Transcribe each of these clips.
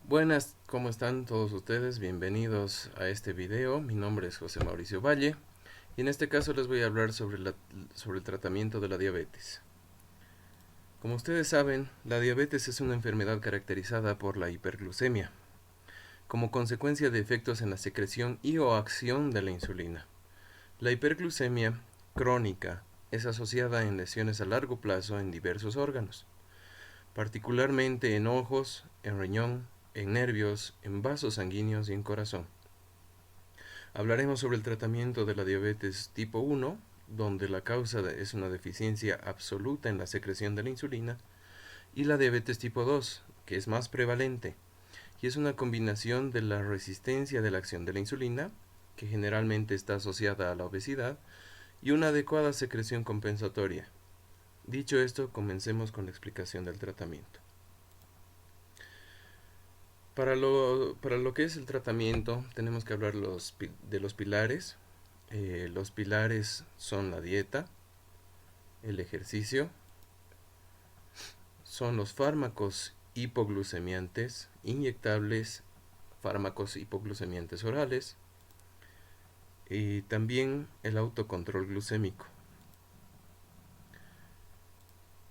Buenas, ¿cómo están todos ustedes? Bienvenidos a este video. Mi nombre es José Mauricio Valle y en este caso les voy a hablar sobre el tratamiento de la diabetes. Como ustedes saben, la diabetes es una enfermedad caracterizada por la hiperglucemia, como consecuencia de efectos en la secreción y o acción de la insulina. La hiperglucemia crónica es asociada en lesiones a largo plazo en diversos órganos, particularmente en ojos, en riñón, en nervios, en vasos sanguíneos y en corazón. Hablaremos sobre el tratamiento de la diabetes tipo 1, donde la causa es una deficiencia absoluta en la secreción de la insulina, y la diabetes tipo 2, que es más prevalente, y es una combinación de la resistencia de la acción de la insulina, que generalmente está asociada a la obesidad, y una adecuada secreción compensatoria. Dicho esto, comencemos con la explicación del tratamiento. Para lo que es el tratamiento, tenemos que hablar de los pilares. Los pilares son la dieta, el ejercicio, son los fármacos hipoglucemiantes inyectables, fármacos hipoglucemiantes orales y también el autocontrol glucémico.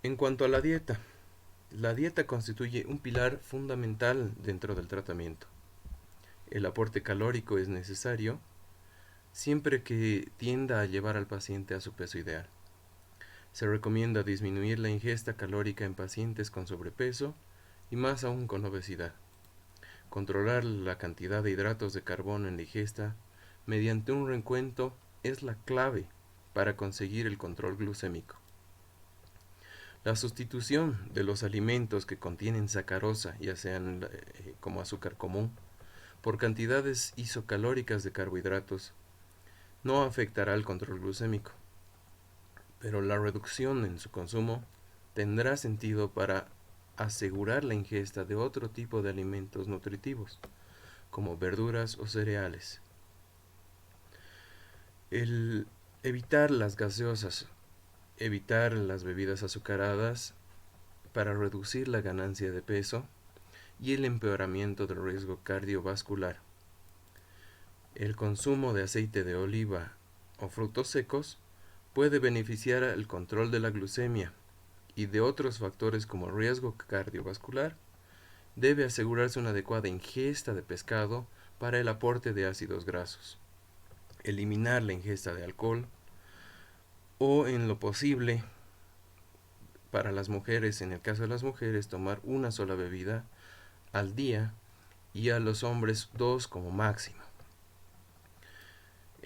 En cuanto a la dieta constituye un pilar fundamental dentro del tratamiento. El aporte calórico es necesario siempre que tienda a llevar al paciente a su peso ideal. Se recomienda disminuir la ingesta calórica en pacientes con sobrepeso y más aún con obesidad. Controlar la cantidad de hidratos de carbono en la ingesta mediante un recuento es la clave para conseguir el control glucémico. La sustitución de los alimentos que contienen sacarosa, ya sean como azúcar común, por cantidades isocalóricas de carbohidratos, no afectará el control glucémico, pero la reducción en su consumo tendrá sentido para asegurar la ingesta de otro tipo de alimentos nutritivos, como verduras o cereales. El evitar las gaseosas, evitar las bebidas azucaradas para reducir la ganancia de peso y el empeoramiento del riesgo cardiovascular. El consumo de aceite de oliva o frutos secos puede beneficiar al control de la glucemia y de otros factores como riesgo cardiovascular. Debe asegurarse una adecuada ingesta de pescado para el aporte de ácidos grasos. Eliminar la ingesta de alcohol o, en lo posible, para las mujeres, en el caso de las mujeres, tomar una sola bebida al día y a los hombres 2 como máximo.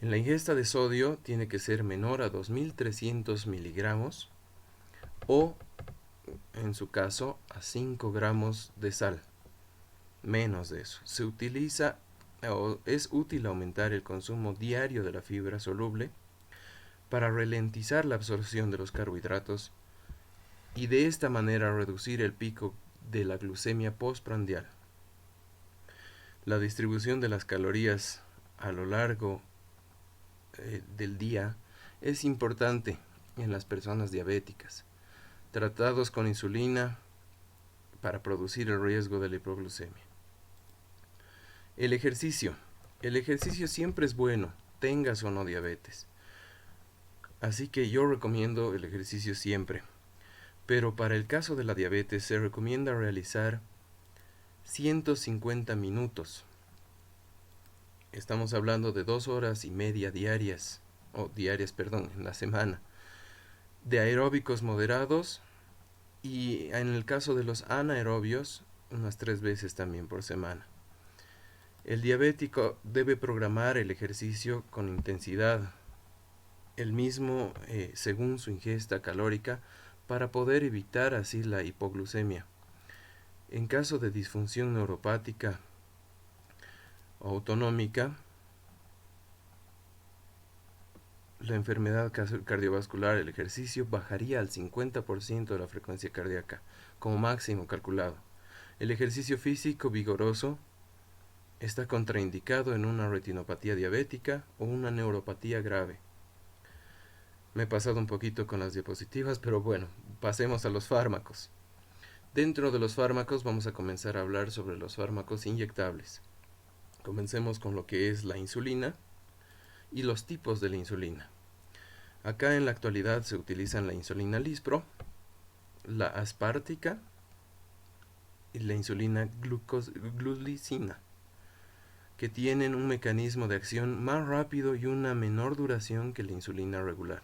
En la ingesta de sodio tiene que ser menor a 2300 miligramos o, en su caso, a 5 gramos de sal. Menos de eso. Es útil aumentar el consumo diario de la fibra soluble para ralentizar la absorción de los carbohidratos y de esta manera reducir el pico de la glucemia postprandial. La distribución de las calorías a lo largo del día es importante en las personas diabéticas, tratados con insulina para producir el riesgo de la hipoglucemia. El ejercicio. El ejercicio siempre es bueno, tengas o no diabetes. Así que yo recomiendo el ejercicio siempre. Pero para el caso de la diabetes se recomienda realizar 150 minutos. Estamos hablando de 2 horas y media diarias, en la semana, de aeróbicos moderados y en el caso de los anaerobios, unas 3 veces también por semana. El diabético debe programar el ejercicio con intensidad, el mismo según su ingesta calórica, para poder evitar así la hipoglucemia. En caso de disfunción neuropática o autonómica, la enfermedad cardiovascular, el ejercicio bajaría al 50% de la frecuencia cardíaca, como máximo calculado. El ejercicio físico vigoroso está contraindicado en una retinopatía diabética o una neuropatía grave. Me he pasado un poquito con las diapositivas, pero bueno, pasemos a los fármacos. Dentro de los fármacos vamos a comenzar a hablar sobre los fármacos inyectables. Comencemos con lo que es la insulina y los tipos de la insulina. Acá en la actualidad se utilizan la insulina Lispro, la aspártica y la insulina glulicina, que tienen un mecanismo de acción más rápido y una menor duración que la insulina regular.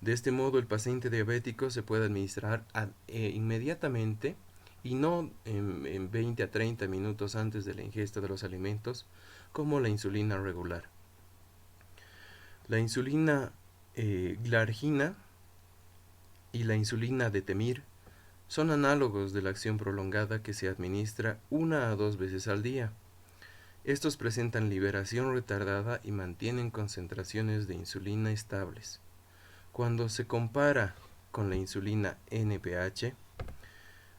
De este modo, el paciente diabético se puede administrar inmediatamente y no en 20 a 30 minutos antes de la ingesta de los alimentos, como la insulina regular. La insulina glargina y la insulina detemir son análogos de la acción prolongada que se administra 1 a 2 veces al día. Estos presentan liberación retardada y mantienen concentraciones de insulina estables. Cuando se compara con la insulina NPH,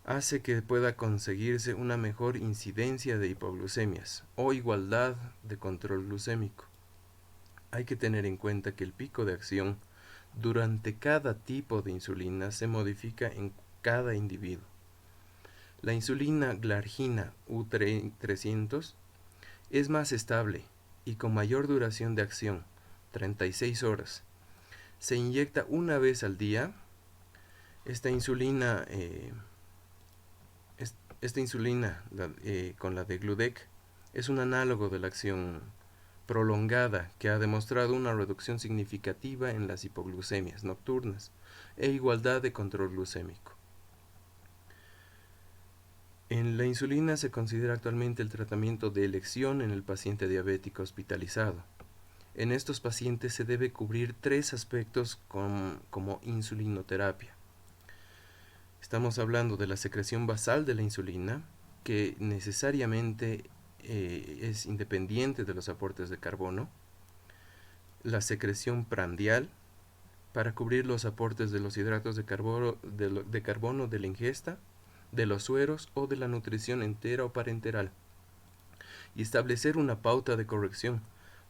hace que pueda conseguirse una mejor incidencia de hipoglucemias o igualdad de control glucémico. Hay que tener en cuenta que el pico de acción durante cada tipo de insulina se modifica en cada individuo. La insulina glargina U300 es más estable y con mayor duración de acción, 36 horas. Se inyecta una vez al día. Esta insulina, con la de Gludec, es un análogo de la acción prolongada que ha demostrado una reducción significativa en las hipoglucemias nocturnas e igualdad de control glucémico. En la insulina se considera actualmente el tratamiento de elección en el paciente diabético hospitalizado. En estos pacientes se debe cubrir 3 aspectos como insulinoterapia. Estamos hablando de la secreción basal de la insulina, que necesariamente es independiente de los aportes de carbono. La secreción prandial, para cubrir los aportes de los hidratos de carbono de la ingesta, de los sueros o de la nutrición entera o parenteral. Y establecer una pauta de corrección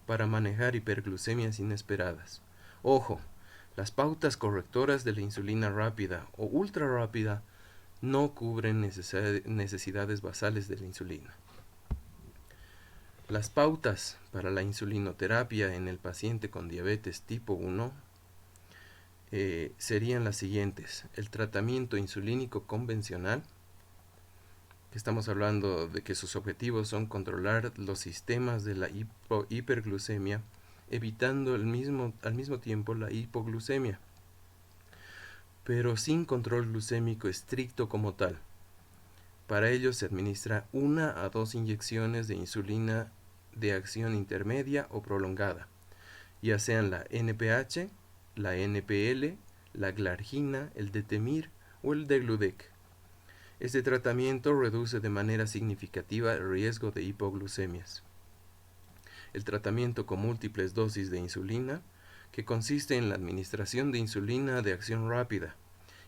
para manejar hiperglucemias inesperadas. Ojo, las pautas correctoras de la insulina rápida o ultra rápida no cubren necesidades basales de la insulina. Las pautas para la insulinoterapia en el paciente con diabetes tipo 1 serían las siguientes: el tratamiento insulínico convencional, que estamos hablando de que sus objetivos son controlar los sistemas de la hiperglucemia, evitando al mismo tiempo la hipoglucemia, pero sin control glucémico estricto como tal. Para ello se administra 1 a 2 inyecciones de insulina de acción intermedia o prolongada, ya sean la NPH, la NPL, la glargina, el detemir o el degludec. Este tratamiento reduce de manera significativa el riesgo de hipoglucemias. El tratamiento con múltiples dosis de insulina, que consiste en la administración de insulina de acción rápida,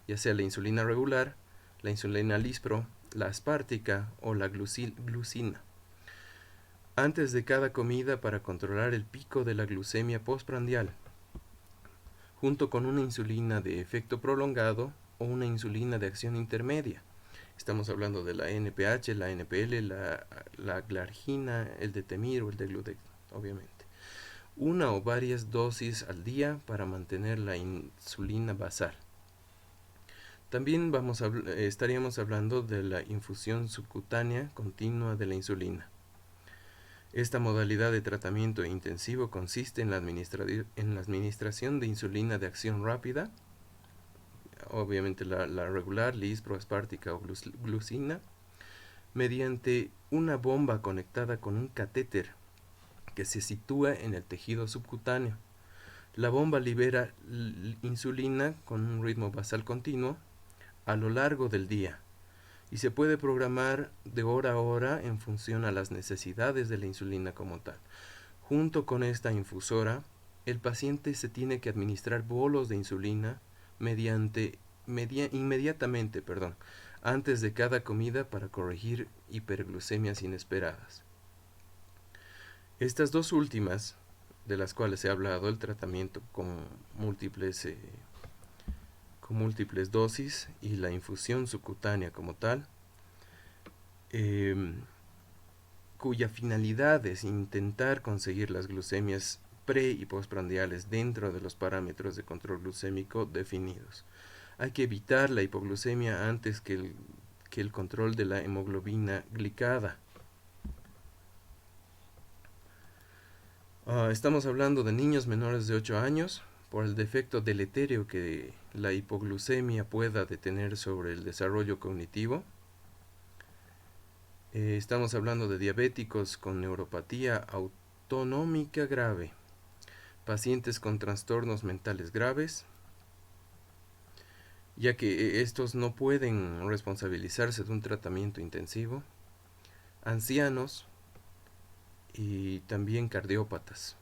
ya sea la insulina regular, la insulina Lispro, la aspártica o la glucina, antes de cada comida para controlar el pico de la glucemia postprandial, junto con una insulina de efecto prolongado o una insulina de acción intermedia. Estamos hablando de la NPH, la NPL, la glargina, el detemir o el degludec, obviamente. 1 o varias dosis al día para mantener la insulina basal. También estaríamos hablando de la infusión subcutánea continua de la insulina. Esta modalidad de tratamiento intensivo consiste en la administración de insulina de acción rápida, obviamente la regular, Lispro, aspártica o glucina, mediante una bomba conectada con un catéter que se sitúa en el tejido subcutáneo. La bomba libera insulina con un ritmo basal continuo a lo largo del día y se puede programar de hora a hora en función a las necesidades de la insulina como tal. Junto con esta infusora, el paciente se tiene que administrar bolos de insulina inmediatamente, antes de cada comida para corregir hiperglucemias inesperadas. Estas dos últimas, de las cuales he hablado, el tratamiento con múltiples dosis y la infusión subcutánea como tal, cuya finalidad es intentar conseguir las glucemias pre y postprandiales dentro de los parámetros de control glucémico definidos. Hay que evitar la hipoglucemia antes que el control de la hemoglobina glicada. Estamos hablando de niños menores de 8 años, por el defecto deletérea que la hipoglucemia pueda detener sobre el desarrollo cognitivo. Estamos hablando de diabéticos con neuropatía autonómica grave, pacientes con trastornos mentales graves, ya que estos no pueden responsabilizarse de un tratamiento intensivo, ancianos y también cardiópatas.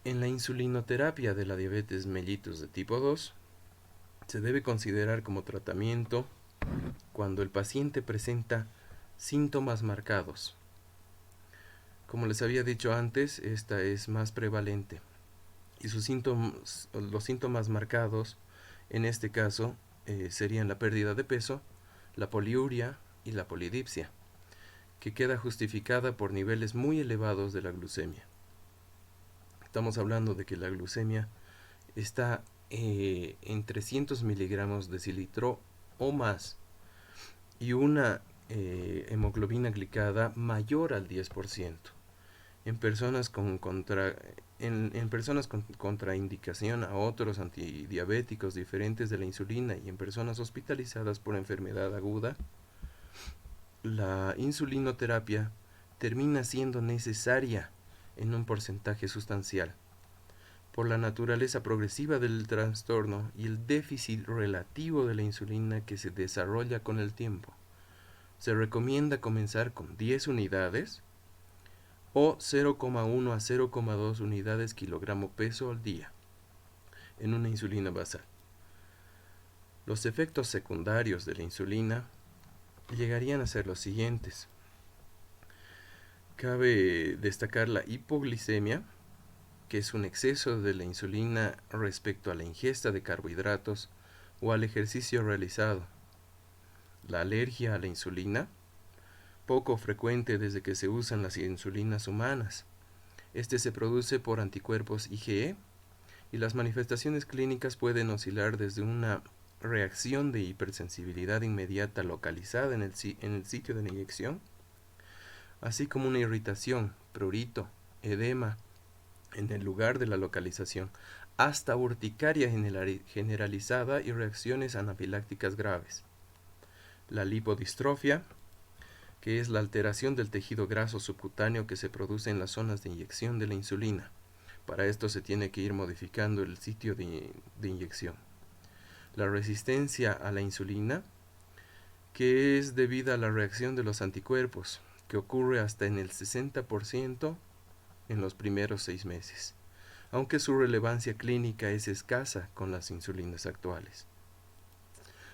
En la insulinoterapia de la diabetes mellitus de tipo 2, se debe considerar como tratamiento cuando el paciente presenta síntomas marcados. Como les había dicho antes, esta es más prevalente. Y los síntomas marcados, en este caso, serían la pérdida de peso, la poliuria y la polidipsia, que queda justificada por niveles muy elevados de la glucemia. Estamos hablando de que la glucemia está en 300 miligramos decilitro o más, y una hemoglobina glicada mayor al 10%. En personas con contraindicación a otros antidiabéticos diferentes de la insulina y en personas hospitalizadas por enfermedad aguda, la insulinoterapia termina siendo necesaria en un porcentaje sustancial, por la naturaleza progresiva del trastorno y el déficit relativo de la insulina que se desarrolla con el tiempo. Se recomienda comenzar con 10 unidades o 0,1 a 0,2 unidades kilogramo peso al día en una insulina basal. Los efectos secundarios de la insulina llegarían a ser los siguientes. Cabe destacar la hipoglicemia, que es un exceso de la insulina respecto a la ingesta de carbohidratos o al ejercicio realizado. La alergia a la insulina, poco frecuente desde que se usan las insulinas humanas. Este se produce por anticuerpos IgE y las manifestaciones clínicas pueden oscilar desde una reacción de hipersensibilidad inmediata localizada en el sitio de la inyección, así como una irritación, prurito, edema en el lugar de la localización, hasta urticaria generalizada y reacciones anafilácticas graves. La lipodistrofia, que es la alteración del tejido graso subcutáneo que se produce en las zonas de inyección de la insulina. Para esto se tiene que ir modificando el sitio de inyección. La resistencia a la insulina, que es debida a la reacción de los anticuerpos, que ocurre hasta en el 60% en los primeros 6 meses, aunque su relevancia clínica es escasa con las insulinas actuales.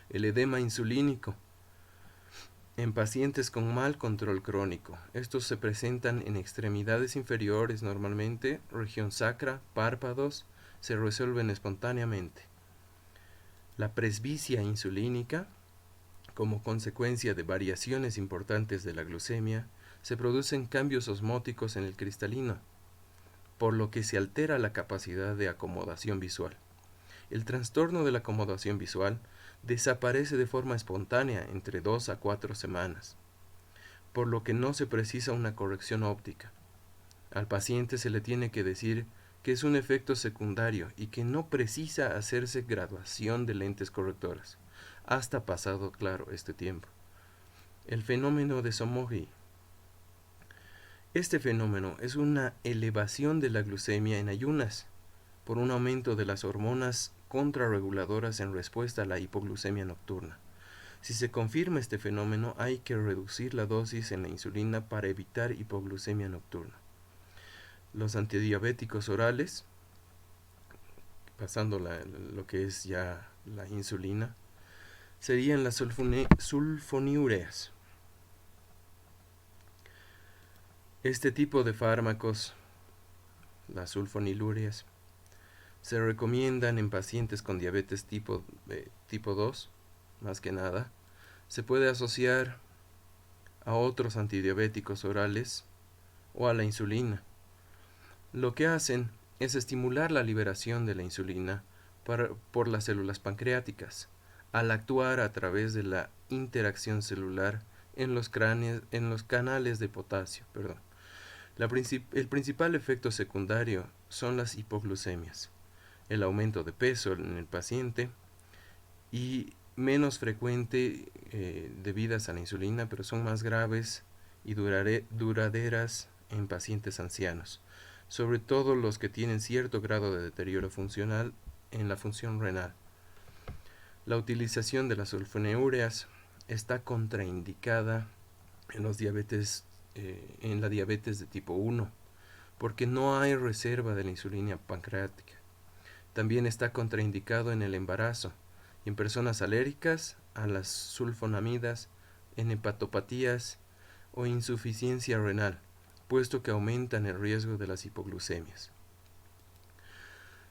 El edema insulínico en pacientes con mal control crónico. Estos se presentan en extremidades inferiores normalmente, región sacra, párpados, se resuelven espontáneamente. La presbicia insulínica, como consecuencia de variaciones importantes de la glucemia, se producen cambios osmóticos en el cristalino, por lo que se altera la capacidad de acomodación visual. El trastorno de la acomodación visual desaparece de forma espontánea entre 2 a 4 semanas, por lo que no se precisa una corrección óptica. Al paciente se le tiene que decir que es un efecto secundario y que no precisa hacerse graduación de lentes correctoras, hasta pasado, claro, este tiempo. El fenómeno de Somogyi. Este fenómeno es una elevación de la glucemia en ayunas, por un aumento de las hormonas contrarreguladoras en respuesta a la hipoglucemia nocturna. Si se confirma este fenómeno, hay que reducir la dosis en la insulina para evitar hipoglucemia nocturna. Los antidiabéticos orales, pasando lo que es ya la insulina, serían las sulfonilureas. Este tipo de fármacos, las sulfonilureas, se recomiendan en pacientes con diabetes tipo 2, más que nada. Se puede asociar a otros antidiabéticos orales o a la insulina. Lo que hacen es estimular la liberación de la insulina por las células pancreáticas, al actuar a través de la interacción celular en los canales de potasio. El principal efecto secundario son las hipoglucemias, el aumento de peso en el paciente y menos frecuente debidas a la insulina, pero son más graves y duraderas en pacientes ancianos, sobre todo los que tienen cierto grado de deterioro funcional en la función renal. La utilización de las sulfonilureas está contraindicada en la diabetes de tipo 1, porque no hay reserva de la insulina pancreática. También está contraindicado en el embarazo y en personas alérgicas a las sulfonamidas, en hepatopatías o insuficiencia renal, puesto que aumentan el riesgo de las hipoglucemias.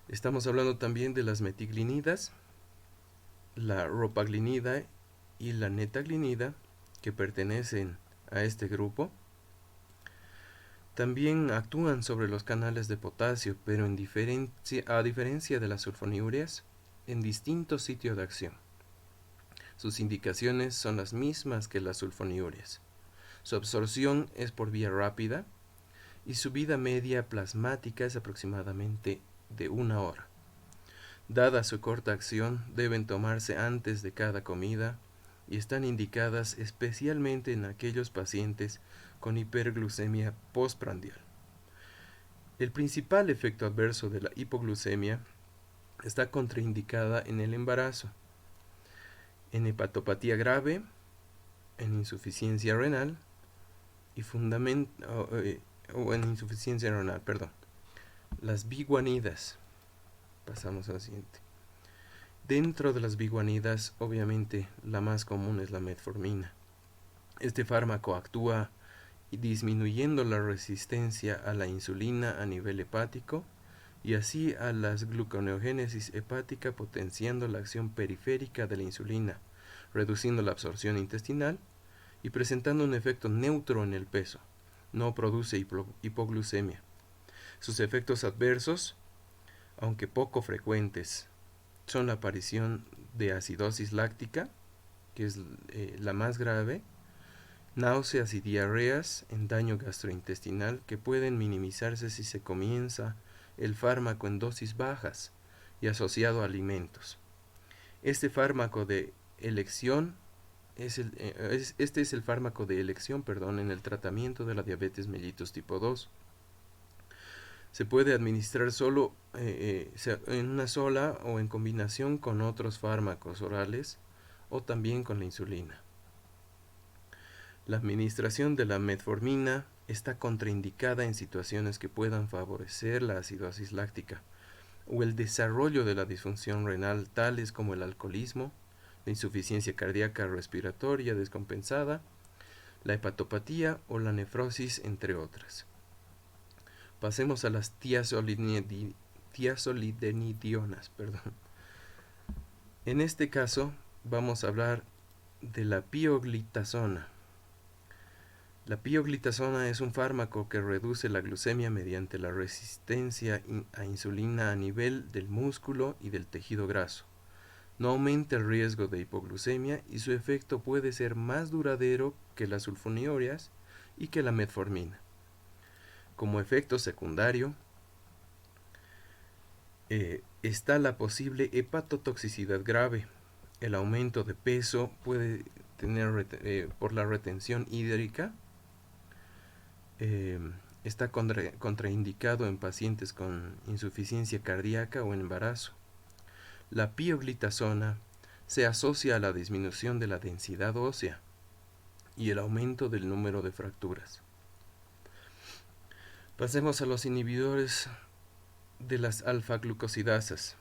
Estamos hablando también de las metiglinidas, la ropaglinida y la netaglinida, que pertenecen a este grupo. También actúan sobre los canales de potasio, pero a diferencia de las sulfonilureas, en distintos sitios de acción. Sus indicaciones son las mismas que las sulfonilureas. Su absorción es por vía rápida y su vida media plasmática es aproximadamente de 1 hora. Dada su corta acción, deben tomarse antes de cada comida y están indicadas especialmente en aquellos pacientes con hiperglucemia postprandial. El principal efecto adverso de la hipoglucemia está contraindicada en el embarazo, en hepatopatía grave, en insuficiencia renal Las biguanidas. Pasamos al siguiente. Dentro de las biguanidas, obviamente, la más común es la metformina. Este fármaco actúa disminuyendo la resistencia a la insulina a nivel hepático y así a la gluconeogénesis hepática, potenciando la acción periférica de la insulina, reduciendo la absorción intestinal y presentando un efecto neutro en el peso. No produce hipoglucemia. Sus efectos adversos, aunque poco frecuentes, son la aparición de acidosis láctica, que es la más grave, náuseas y diarreas en daño gastrointestinal que pueden minimizarse si se comienza el fármaco en dosis bajas y asociado a alimentos. Este fármaco de elección es el fármaco de elección, en el tratamiento de la diabetes mellitus tipo 2. Se puede administrar solo en una sola o en combinación con otros fármacos orales o también con la insulina. La administración de la metformina está contraindicada en situaciones que puedan favorecer la acidosis láctica o el desarrollo de la disfunción renal, tales como el alcoholismo, la insuficiencia cardíaca respiratoria descompensada, la hepatopatía o la nefrosis, entre otras. Pasemos a las tiazolidinedionas. En este caso vamos a hablar de la pioglitazona. La pioglitazona es un fármaco que reduce la glucemia mediante la resistencia a insulina a nivel del músculo y del tejido graso. No aumenta el riesgo de hipoglucemia y su efecto puede ser más duradero que las sulfonilureas y que la metformina. Como efecto secundario, está la posible hepatotoxicidad grave. El aumento de peso puede tener por la retención hídrica. Está contraindicado en pacientes con insuficiencia cardíaca o en embarazo. La pioglitazona se asocia a la disminución de la densidad ósea y el aumento del número de fracturas. Pasemos a los inhibidores de las alfa-glucosidasas.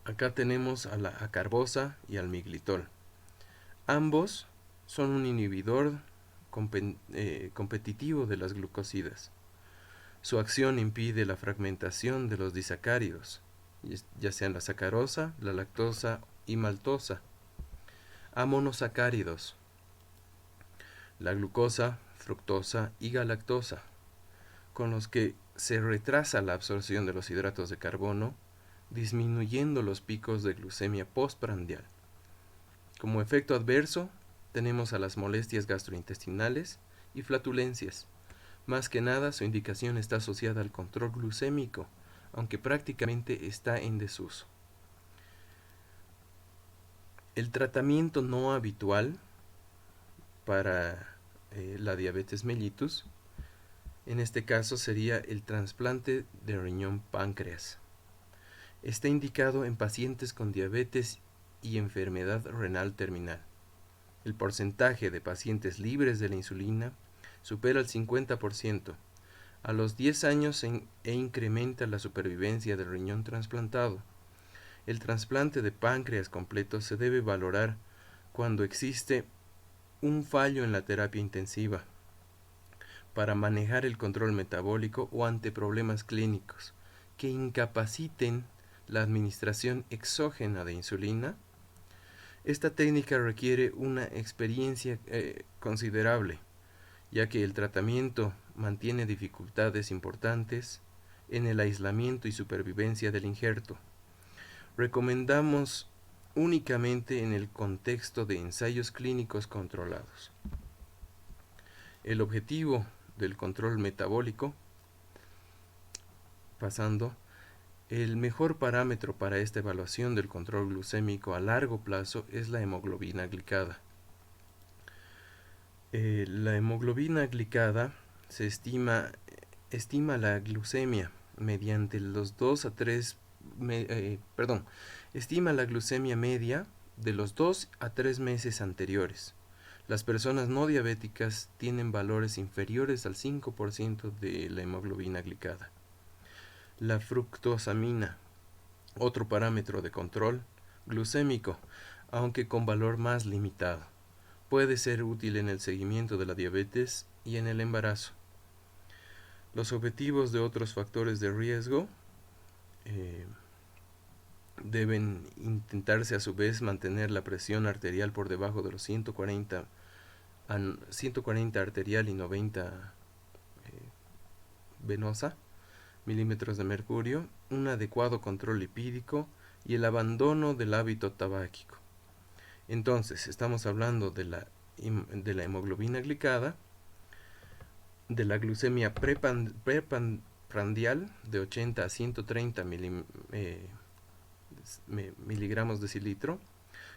Acá tenemos a la acarbosa y al miglitol. Ambos son un inhibidor competitivo de las glucosidas. Su acción impide la fragmentación de los disacáridos, ya sean la sacarosa, la lactosa y maltosa, a monosacáridos, la glucosa, fructosa y galactosa, con los que se retrasa la absorción de los hidratos de carbono, disminuyendo los picos de glucemia postprandial. Como efecto adverso, tenemos a las molestias gastrointestinales y flatulencias. Más que nada, su indicación está asociada al control glucémico, aunque prácticamente está en desuso. El tratamiento no habitual para la diabetes mellitus, en este caso sería el trasplante de riñón páncreas. Está indicado en pacientes con diabetes y enfermedad renal terminal. El porcentaje de pacientes libres de la insulina supera el 50%. A los 10 años incrementa la supervivencia del riñón trasplantado. El trasplante de páncreas completo se debe valorar cuando existe un fallo en la terapia intensiva para manejar el control metabólico o ante problemas clínicos que incapaciten la administración exógena de insulina. Esta técnica requiere una experiencia considerable, ya que el tratamiento mantiene dificultades importantes en el aislamiento y supervivencia del injerto. Recomendamos únicamente en el contexto de ensayos clínicos controlados. El objetivo del control metabólico, pasando, el mejor parámetro para esta evaluación del control glucémico a largo plazo es la hemoglobina glicada. La hemoglobina glicada se estima la glucemia mediante los 2 a 3 estima la glucemia media de los 2 a 3 meses anteriores. Las personas no diabéticas tienen valores inferiores al 5% de la hemoglobina glicada. La fructosamina, otro parámetro de control glucémico, aunque con valor más limitado, puede ser útil en el seguimiento de la diabetes y en el embarazo. Los objetivos de otros factores de riesgo deben intentarse a su vez mantener la presión arterial por debajo de los 140 arterial y 90 venosa milímetros de mercurio, un adecuado control lipídico y el abandono del hábito tabáquico. Entonces, estamos hablando de la hemoglobina glicada, de la glucemia preprandial de 80 a 130 miligramos decilitro,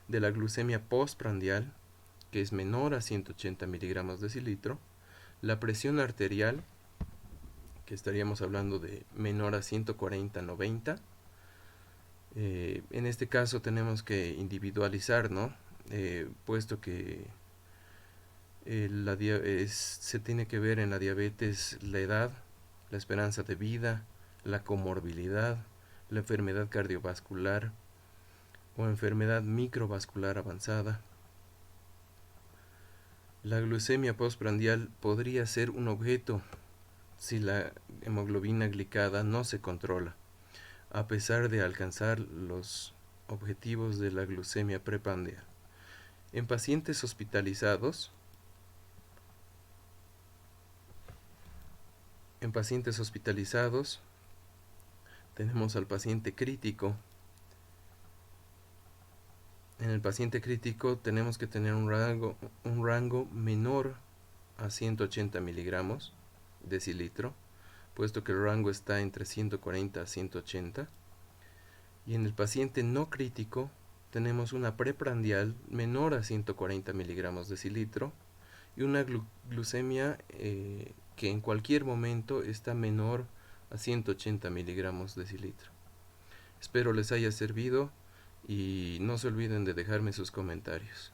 de la glucemia postprandial, que es menor a 180 miligramos decilitro, la presión arterial, que estaríamos hablando de menor a 140-90. En este caso tenemos que individualizar, ¿no? Puesto que se tiene que ver en la diabetes la edad, la esperanza de vida, la comorbilidad, la enfermedad cardiovascular o enfermedad microvascular avanzada. La glucemia postprandial podría ser un objeto si la hemoglobina glicada no se controla, a pesar de alcanzar los objetivos de la glucemia preprandial. En pacientes hospitalizados, tenemos al paciente crítico. En el paciente crítico tenemos que tener un rango menor a 180 miligramos decilitro, puesto que el rango está entre 140 a 180. Y en el paciente no crítico tenemos una preprandial menor a 140 miligramos decilitro y una glucemia que en cualquier momento está menor a 180 miligramos decilitro. Espero les haya servido y no se olviden de dejarme sus comentarios.